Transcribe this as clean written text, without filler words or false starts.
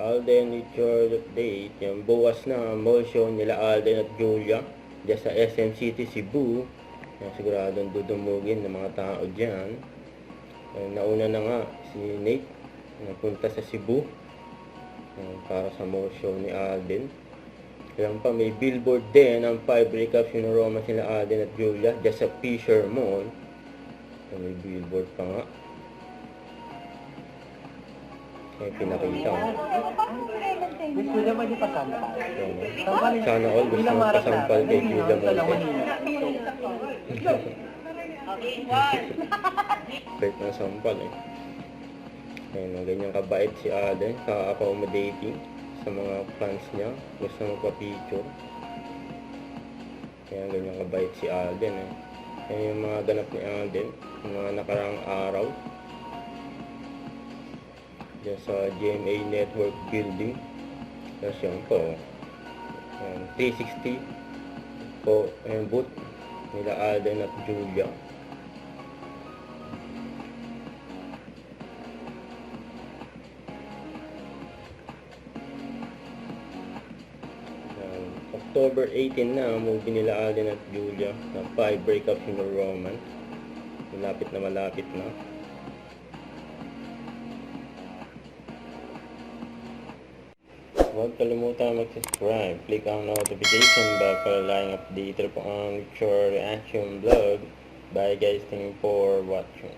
Alden with your update. Yung bukas na motion nila Alden at Julia dyan sa SM City, Cebu. Yung siguradong dudumugin ng mga tao dyan. Nauna na nga si Nate napunta sa Cebu para sa motion ni Alden. Kaya pa may billboard din ang 5 recaps yung romance nila Alden at Julia dyan sa Fisher Mall. May billboard pa nga. Kaya pinakita ko. Gusto naman yung pasampal. Sana all gusto mo pasampal kay Julia Monte. Kahit na sampal eh. Ayun, ganyan kabait si Alden, ka-accommodating sa mga fans niya. Gusto magpa-picture. Kaya ganyan kabait si Alden eh. Ayun yung mga ganap ni Alden, yung mga nakarang araw. Diyan sa GMA Network Building. Tapos yun po. 360 po yung booth nila Alden at Julia. October 18 na ang movie nila Alden at Julia na 5 breakups in a romance. Malapit na malapit na. Huwag kalimutan mag-subscribe. Click ang notification bell para laging updated po ang future reaction vlog. Bye guys, thank you for watching.